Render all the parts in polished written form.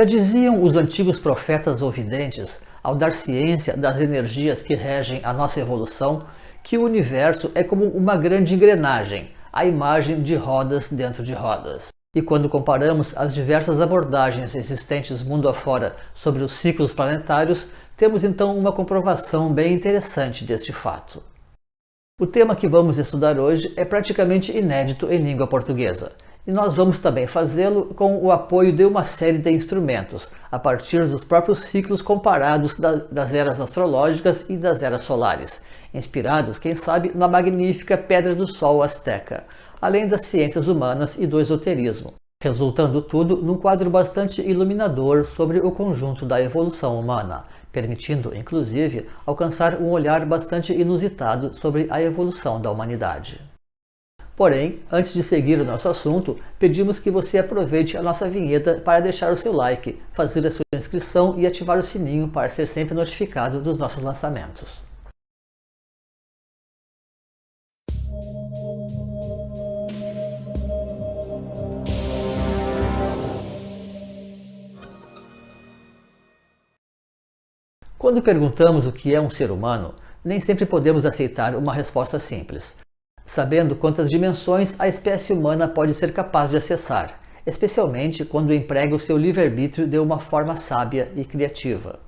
Já diziam os antigos profetas ou videntes, ao dar ciência das energias que regem a nossa evolução, que o universo é como uma grande engrenagem, a imagem de rodas dentro de rodas. E quando comparamos as diversas abordagens existentes mundo afora sobre os ciclos planetários, temos então uma comprovação bem interessante deste fato. O tema que vamos estudar hoje é praticamente inédito em língua portuguesa, e nós vamos também fazê-lo com o apoio de uma série de instrumentos, a partir dos próprios ciclos comparados das eras astrológicas e das eras solares, inspirados, quem sabe, na magnífica Pedra do Sol asteca, além das ciências humanas e do esoterismo, resultando tudo num quadro bastante iluminador sobre o conjunto da evolução humana, permitindo, inclusive, alcançar um olhar bastante inusitado sobre a evolução da humanidade. Porém, antes de seguir o nosso assunto, pedimos que você aproveite a nossa vinheta para deixar o seu like, fazer a sua inscrição e ativar o sininho para ser sempre notificado dos nossos lançamentos. Quando perguntamos o que é um ser humano, nem sempre podemos aceitar uma resposta simples, sabendo quantas dimensões a espécie humana pode ser capaz de acessar, especialmente quando emprega o seu livre-arbítrio de uma forma sábia e criativa.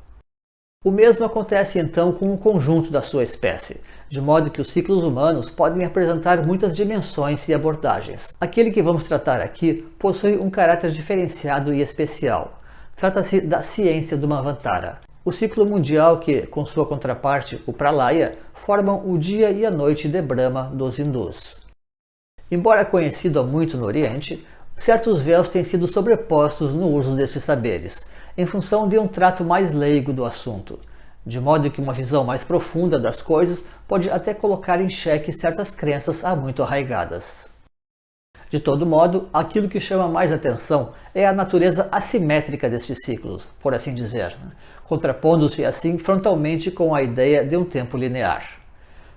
O mesmo acontece então com o conjunto da sua espécie, de modo que os ciclos humanos podem apresentar muitas dimensões e abordagens. Aquele que vamos tratar aqui possui um caráter diferenciado e especial. Trata-se da ciência do Manvantara, o ciclo mundial que, com sua contraparte, o Pralaya, formam o dia e a noite de Brahma dos hindus. Embora conhecido há muito no Oriente, certos véus têm sido sobrepostos no uso desses saberes, em função de um trato mais leigo do assunto, de modo que uma visão mais profunda das coisas pode até colocar em xeque certas crenças há muito arraigadas. De todo modo, aquilo que chama mais atenção é a natureza assimétrica destes ciclos, por assim dizer, contrapondo-se assim frontalmente com a ideia de um tempo linear.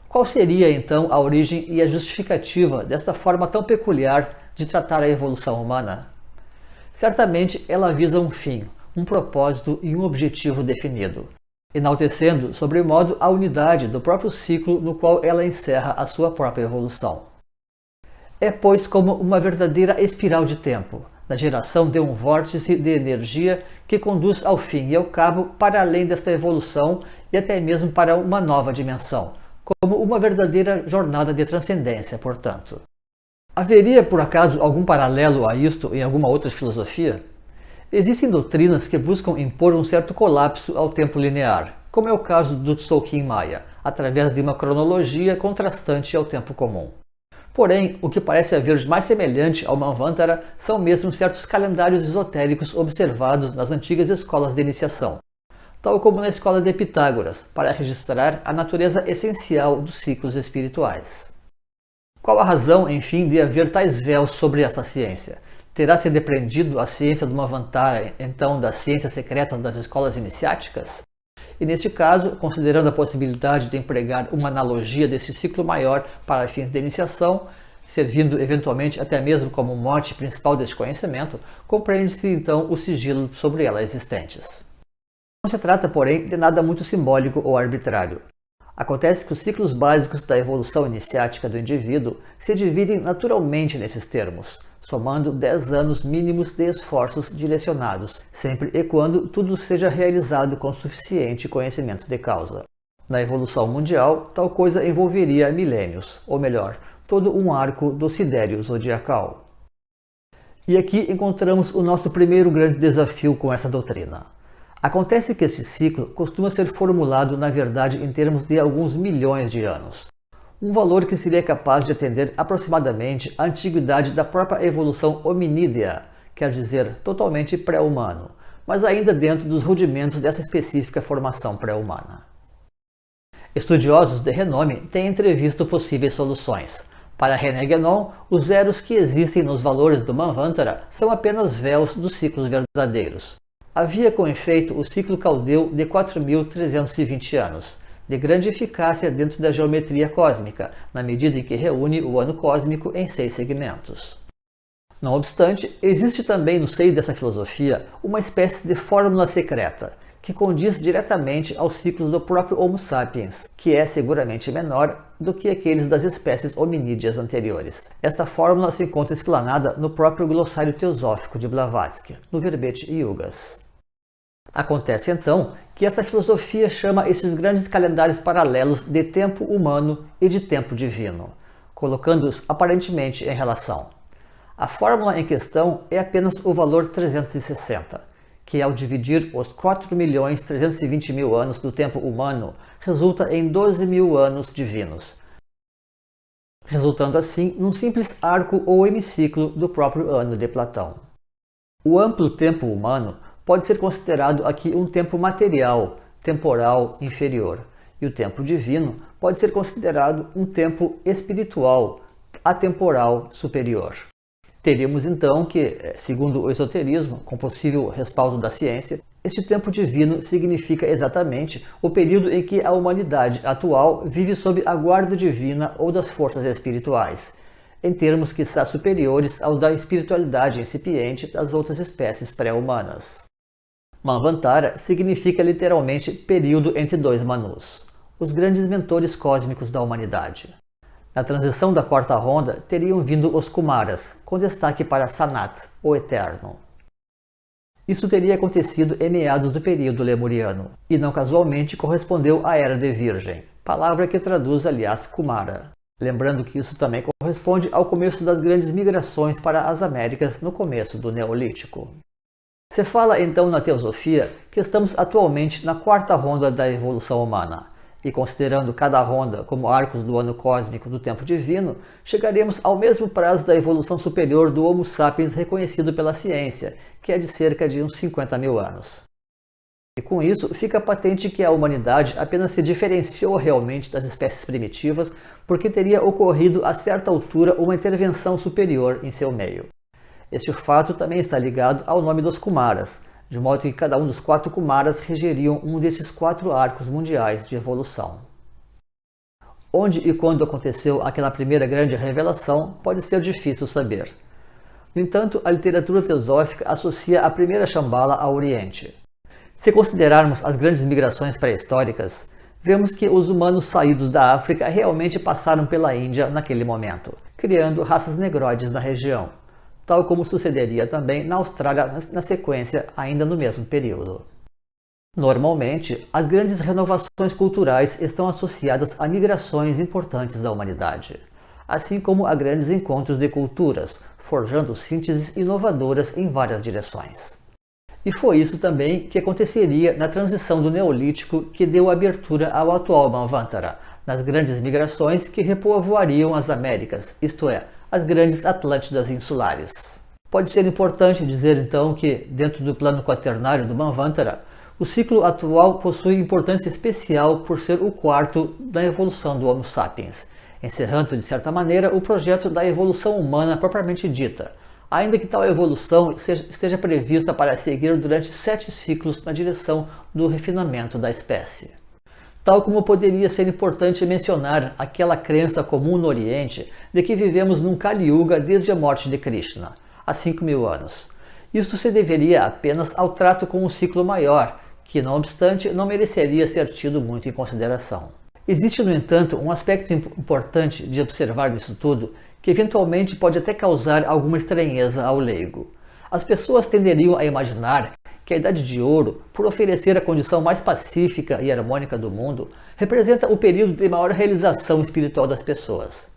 Qual seria então a origem e a justificativa desta forma tão peculiar de tratar a evolução humana? Certamente ela visa um fim, um propósito e um objetivo definido, enaltecendo sobremodo a unidade do próprio ciclo no qual ela encerra a sua própria evolução. É, pois, como uma verdadeira espiral de tempo, na geração de um vórtice de energia que conduz ao fim e ao cabo para além desta evolução e até mesmo para uma nova dimensão, como uma verdadeira jornada de transcendência, portanto. Haveria, por acaso, algum paralelo a isto em alguma outra filosofia? Existem doutrinas que buscam impor um certo colapso ao tempo linear, como é o caso do Tzolk'in Maya, através de uma cronologia contrastante ao tempo comum. Porém, o que parece haver de mais semelhante ao Manvantara são mesmo certos calendários esotéricos observados nas antigas escolas de iniciação, tal como na escola de Pitágoras, para registrar a natureza essencial dos ciclos espirituais. Qual a razão, enfim, de haver tais véus sobre essa ciência? Terá se depreendido a ciência do Manvantara, então, das ciências secretas das escolas iniciáticas? E neste caso, considerando a possibilidade de empregar uma analogia desse ciclo maior para fins de iniciação, servindo eventualmente até mesmo como mote principal deste conhecimento, compreende-se então o sigilo sobre ela existentes. Não se trata, porém, de nada muito simbólico ou arbitrário. Acontece que os ciclos básicos da evolução iniciática do indivíduo se dividem naturalmente nesses termos, somando 10 anos mínimos de esforços direcionados, sempre e quando tudo seja realizado com suficiente conhecimento de causa. Na evolução mundial, tal coisa envolveria milênios, ou melhor, todo um arco do sidério zodiacal. E aqui encontramos o nosso primeiro grande desafio com essa doutrina. Acontece que esse ciclo costuma ser formulado, na verdade, em termos de alguns milhões de anos. Um valor que seria capaz de atender aproximadamente a antiguidade da própria evolução hominídea, quer dizer, totalmente pré-humano, mas ainda dentro dos rudimentos dessa específica formação pré-humana. Estudiosos de renome têm entrevisto possíveis soluções. Para René Guénon, os zeros que existem nos valores do Manvantara são apenas véus dos ciclos verdadeiros. Havia com efeito o ciclo caldeu de 4.320 anos, de grande eficácia dentro da geometria cósmica, na medida em que reúne o ano cósmico em 6 segmentos. Não obstante, existe também no seio dessa filosofia uma espécie de fórmula secreta, que condiz diretamente aos ciclos do próprio Homo sapiens, que é seguramente menor do que aqueles das espécies hominídeas anteriores. Esta fórmula se encontra explanada no próprio glossário teosófico de Blavatsky, no verbete Yugas. Acontece então que essa filosofia chama esses grandes calendários paralelos de tempo humano e de tempo divino, colocando-os aparentemente em relação. A fórmula em questão é apenas o valor 360, que ao dividir os 4.320.000 anos do tempo humano, resulta em 12.000 anos divinos, resultando assim num simples arco ou hemiciclo do próprio ano de Platão. O amplo tempo humano pode ser considerado aqui um tempo material, temporal inferior, e o tempo divino pode ser considerado um tempo espiritual, atemporal superior. Teríamos então que, segundo o esoterismo, com possível respaldo da ciência, este tempo divino significa exatamente o período em que a humanidade atual vive sob a guarda divina ou das forças espirituais, em termos que quiçá superiores aos da espiritualidade incipiente das outras espécies pré-humanas. Manvantara significa literalmente período entre dois Manus, os grandes mentores cósmicos da humanidade. Na transição da quarta ronda teriam vindo os Kumaras, com destaque para Sanat, o Eterno. Isso teria acontecido em meados do período lemuriano, e não casualmente correspondeu à Era de Virgem, palavra que traduz, aliás, Kumara. Lembrando que isso também corresponde ao começo das grandes migrações para as Américas no começo do Neolítico. Se fala então na teosofia que estamos atualmente na quarta ronda da evolução humana, e considerando cada ronda como arcos do ano cósmico do tempo divino, chegaremos ao mesmo prazo da evolução superior do Homo sapiens reconhecido pela ciência, que é de cerca de uns 50.000 anos. E com isso, fica patente que a humanidade apenas se diferenciou realmente das espécies primitivas porque teria ocorrido a certa altura uma intervenção superior em seu meio. Este fato também está ligado ao nome dos Kumaras, de modo que cada um dos 4 Kumaras regeriam um desses 4 arcos mundiais de evolução. Onde e quando aconteceu aquela primeira grande revelação pode ser difícil saber. No entanto, a literatura teosófica associa a primeira Shambhala ao Oriente. Se considerarmos as grandes migrações pré-históricas, vemos que os humanos saídos da África realmente passaram pela Índia naquele momento, criando raças negroides na região, tal como sucederia também na Austrália na sequência, ainda no mesmo período. Normalmente, as grandes renovações culturais estão associadas a migrações importantes da humanidade, assim como a grandes encontros de culturas, forjando sínteses inovadoras em várias direções. E foi isso também que aconteceria na transição do Neolítico que deu abertura ao atual Manvantara, nas grandes migrações que repovoariam as Américas, isto é, as grandes Atlântidas insulares. Pode ser importante dizer então que, dentro do plano quaternário do Manvantara, o ciclo atual possui importância especial por ser o quarto da evolução do Homo sapiens, encerrando de certa maneira o projeto da evolução humana propriamente dita, ainda que tal evolução esteja prevista para seguir durante 7 ciclos na direção do refinamento da espécie. Tal como poderia ser importante mencionar aquela crença comum no Oriente de que vivemos num Kali Yuga desde a morte de Krishna, há 5.000 anos. Isso se deveria apenas ao trato com um ciclo maior, que, não obstante, não mereceria ser tido muito em consideração. Existe, no entanto, um aspecto importante de observar nisso tudo, que eventualmente pode até causar alguma estranheza ao leigo. As pessoas tenderiam a imaginar que a Idade de Ouro, por oferecer a condição mais pacífica e harmônica do mundo, representa o período de maior realização espiritual das pessoas.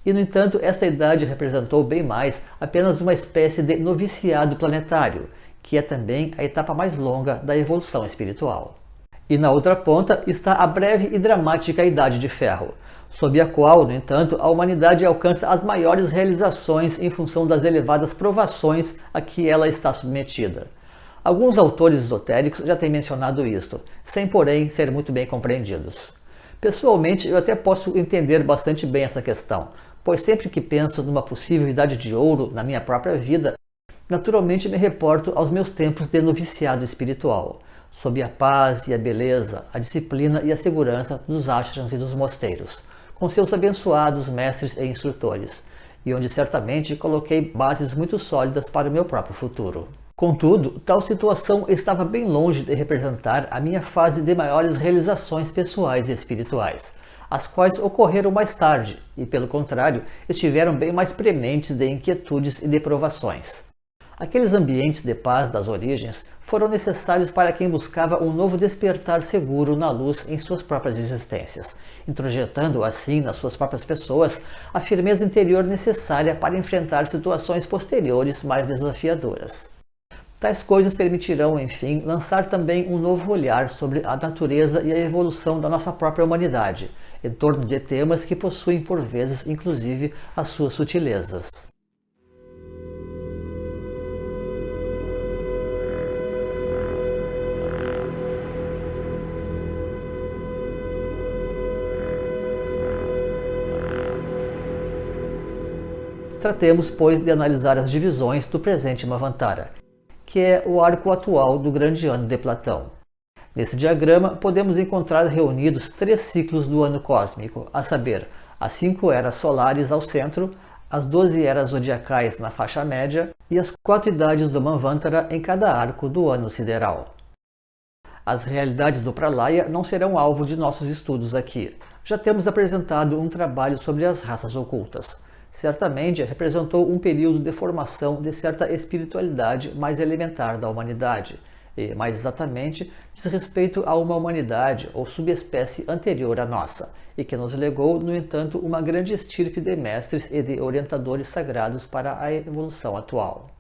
E, no entanto, essa idade representou bem mais apenas uma espécie de noviciado planetário, que é também a etapa mais longa da evolução espiritual. E na outra ponta está a breve e dramática Idade de Ferro, sob a qual, no entanto, a humanidade alcança as maiores realizações em função das elevadas provações a que ela está submetida. Alguns autores esotéricos já têm mencionado isto, sem porém ser muito bem compreendidos. Pessoalmente, eu até posso entender bastante bem essa questão, pois sempre que penso numa possível Idade de Ouro na minha própria vida, naturalmente me reporto aos meus tempos de noviciado espiritual, sob a paz e a beleza, a disciplina e a segurança dos ashrams e dos mosteiros, com seus abençoados mestres e instrutores, e onde certamente coloquei bases muito sólidas para o meu próprio futuro. Contudo, tal situação estava bem longe de representar a minha fase de maiores realizações pessoais e espirituais, as quais ocorreram mais tarde e, pelo contrário, estiveram bem mais prementes de inquietudes e de provações. Aqueles ambientes de paz das origens foram necessários para quem buscava um novo despertar seguro na luz em suas próprias existências, introjetando assim nas suas próprias pessoas a firmeza interior necessária para enfrentar situações posteriores mais desafiadoras. Tais coisas permitirão, enfim, lançar também um novo olhar sobre a natureza e a evolução da nossa própria humanidade, em torno de temas que possuem por vezes, inclusive, as suas sutilezas. Tratemos, pois, de analisar as divisões do presente Manvantara, que é o arco atual do grande ano de Platão. Nesse diagrama, podemos encontrar reunidos 3 ciclos do ano cósmico, a saber, as 5 eras solares ao centro, as 12 eras zodiacais na faixa média e as 4 idades do Manvantara em cada arco do ano sideral. As realidades do Pralaya não serão alvo de nossos estudos aqui. Já temos apresentado um trabalho sobre as raças ocultas. Certamente representou um período de formação de certa espiritualidade mais elementar da humanidade, e, mais exatamente, diz respeito a uma humanidade ou subespécie anterior à nossa, e que nos legou, no entanto, uma grande estirpe de mestres e de orientadores sagrados para a evolução atual.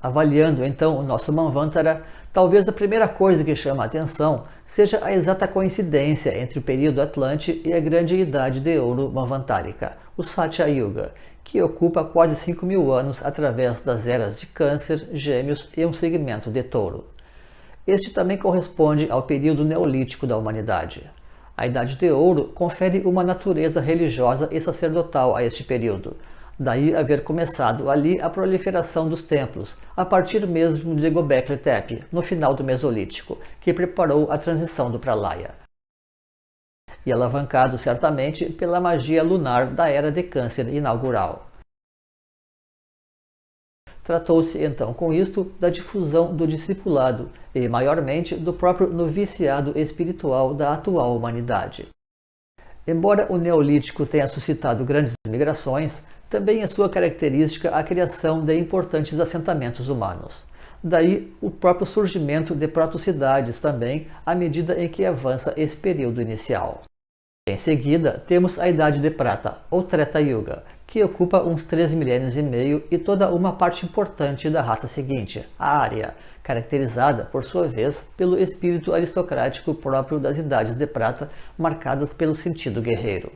Avaliando então o nosso Manvantara, talvez a primeira coisa que chama a atenção seja a exata coincidência entre o período Atlante e a grande idade de ouro manvantárica, o Satya Yuga, que ocupa quase 5.000 anos através das eras de Câncer, Gêmeos e um segmento de Touro. Este também corresponde ao período neolítico da humanidade. A Idade de Ouro confere uma natureza religiosa e sacerdotal a este período. Daí haver começado ali a proliferação dos templos, a partir mesmo de Göbekli Tepe, no final do Mesolítico, que preparou a transição do Pralaya. E alavancado certamente pela magia lunar da era de Câncer inaugural. Tratou-se então com isto da difusão do discipulado e, maiormente, do próprio noviciado espiritual da atual humanidade. Embora o Neolítico tenha suscitado grandes migrações, também é sua característica a criação de importantes assentamentos humanos. Daí o próprio surgimento de proto-cidades também, à medida em que avança esse período inicial. Em seguida, temos a Idade de Prata, ou Treta Yuga, que ocupa uns 3 milênios e meio e toda uma parte importante da raça seguinte, a Arya, caracterizada, por sua vez, pelo espírito aristocrático próprio das Idades de Prata, marcadas pelo sentido guerreiro.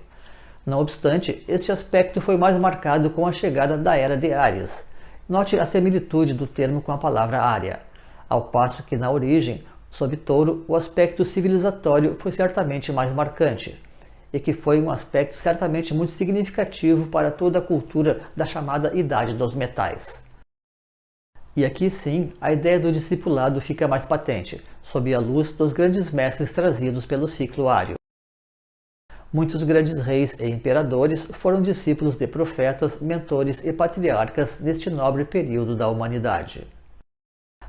Não obstante, este aspecto foi mais marcado com a chegada da Era de Áries. Note a similitude do termo com a palavra Arya, ao passo que na origem, sob Touro, o aspecto civilizatório foi certamente mais marcante, e que foi um aspecto certamente muito significativo para toda a cultura da chamada Idade dos Metais. E aqui sim, a ideia do discipulado fica mais patente, sob a luz dos grandes mestres trazidos pelo ciclo ário. Muitos grandes reis e imperadores foram discípulos de profetas, mentores e patriarcas neste nobre período da humanidade.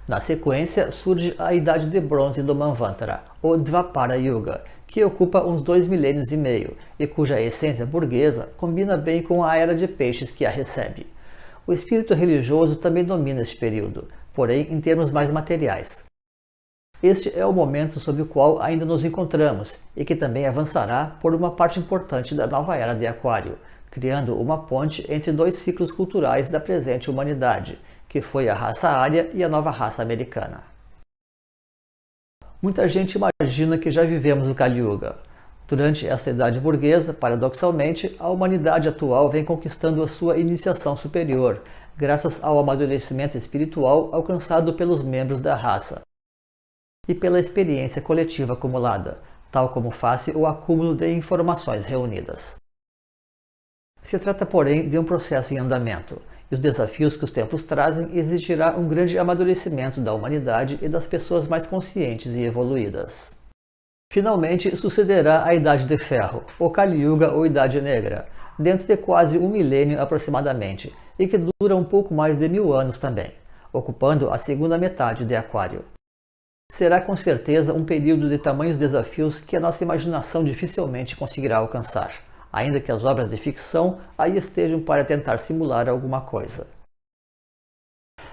Na sequência, surge a Idade de Bronze do Manvantara, ou Dvapara Yuga, que ocupa uns 2 milênios e meio e cuja essência burguesa combina bem com a Era de Peixes que a recebe. O espírito religioso também domina este período, porém em termos mais materiais. Este é o momento sob o qual ainda nos encontramos e que também avançará por uma parte importante da nova Era de Aquário, criando uma ponte entre 2 ciclos culturais da presente humanidade, que foi a raça ária e a nova raça americana. Muita gente imagina que já vivemos o Kali Yuga. Durante essa idade burguesa, paradoxalmente, a humanidade atual vem conquistando a sua iniciação superior, graças ao amadurecimento espiritual alcançado pelos membros da raça e pela experiência coletiva acumulada, tal como faz o acúmulo de informações reunidas. Se trata, porém, de um processo em andamento, e os desafios que os tempos trazem exigirá um grande amadurecimento da humanidade e das pessoas mais conscientes e evoluídas. Finalmente sucederá a Idade de Ferro, ou Kali Yuga ou Idade Negra, dentro de quase um milênio aproximadamente, e que dura um pouco mais de 1000 anos também, ocupando a segunda metade de Aquário. Será com certeza um período de tamanhos desafios que a nossa imaginação dificilmente conseguirá alcançar, ainda que as obras de ficção aí estejam para tentar simular alguma coisa.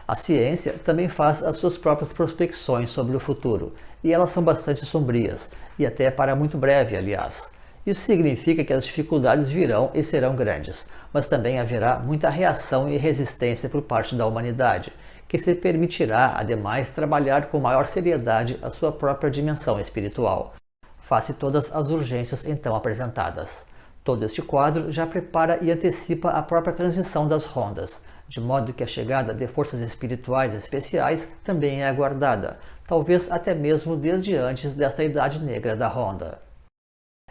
A ciência também faz as suas próprias prospecções sobre o futuro, e elas são bastante sombrias, e até para muito breve, aliás. Isso significa que as dificuldades virão e serão grandes, mas também haverá muita reação e resistência por parte da humanidade, que se permitirá, ademais, trabalhar com maior seriedade a sua própria dimensão espiritual, face todas as urgências então apresentadas. Todo este quadro já prepara e antecipa a própria transição das rondas, de modo que a chegada de forças espirituais especiais também é aguardada, talvez até mesmo desde antes desta Idade Negra da Ronda.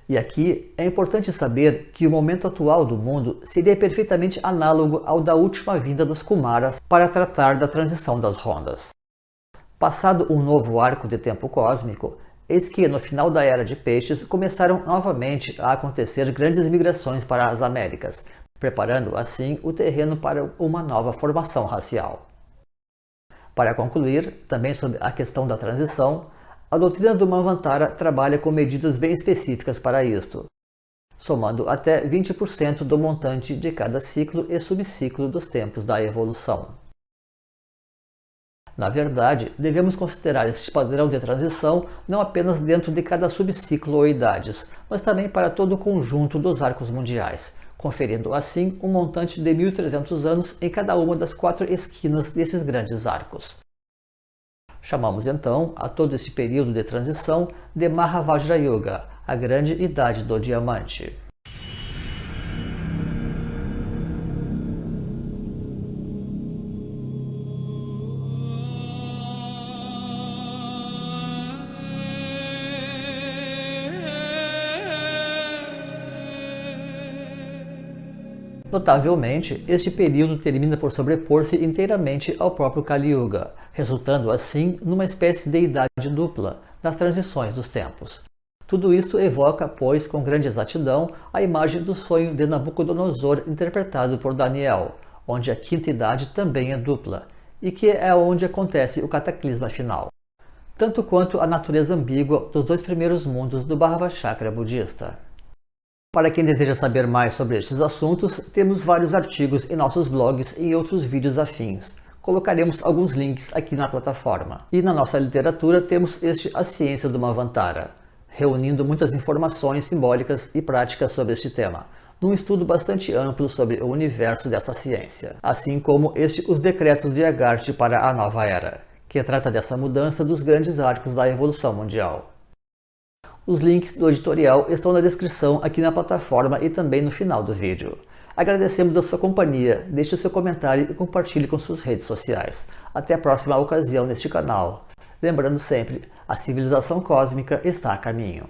E aqui é importante saber que o momento atual do mundo seria perfeitamente análogo ao da última vinda dos Kumaras para tratar da transição das rondas. Passado um novo arco de tempo cósmico, eis que no final da Era de Peixes começaram novamente a acontecer grandes migrações para as Américas, preparando assim o terreno para uma nova formação racial. Para concluir, também sobre a questão da transição, a doutrina do Manvantara trabalha com medidas bem específicas para isto, somando até 20% do montante de cada ciclo e subciclo dos tempos da evolução. Na verdade, devemos considerar este padrão de transição não apenas dentro de cada subciclo ou idades, mas também para todo o conjunto dos arcos mundiais, conferindo assim um montante de 1300 anos em cada uma das 4 esquinas desses grandes arcos. Chamamos então a todo esse período de transição de Mahavajrayuga, a grande idade do diamante. Notavelmente, este período termina por sobrepor-se inteiramente ao próprio Kali Yuga, resultando assim numa espécie de idade dupla nas transições dos tempos. Tudo isto evoca, pois, com grande exatidão, a imagem do sonho de Nabucodonosor interpretado por Daniel, onde a quinta idade também é dupla, e que é onde acontece o cataclisma final, tanto quanto a natureza ambígua dos 2 primeiros mundos do Bhava-chakra budista. Para quem deseja saber mais sobre estes assuntos, temos vários artigos em nossos blogs e outros vídeos afins. Colocaremos alguns links aqui na plataforma. E na nossa literatura temos A Ciência do Manvantara, reunindo muitas informações simbólicas e práticas sobre este tema, num estudo bastante amplo sobre o universo dessa ciência, assim como Os Decretos de Agartha para a Nova Era, que trata dessa mudança dos grandes arcos da evolução mundial. Os links do editorial estão na descrição aqui na plataforma e também no final do vídeo. Agradecemos a sua companhia, deixe o seu comentário e compartilhe com suas redes sociais. Até a próxima ocasião neste canal. Lembrando sempre, a civilização cósmica está a caminho.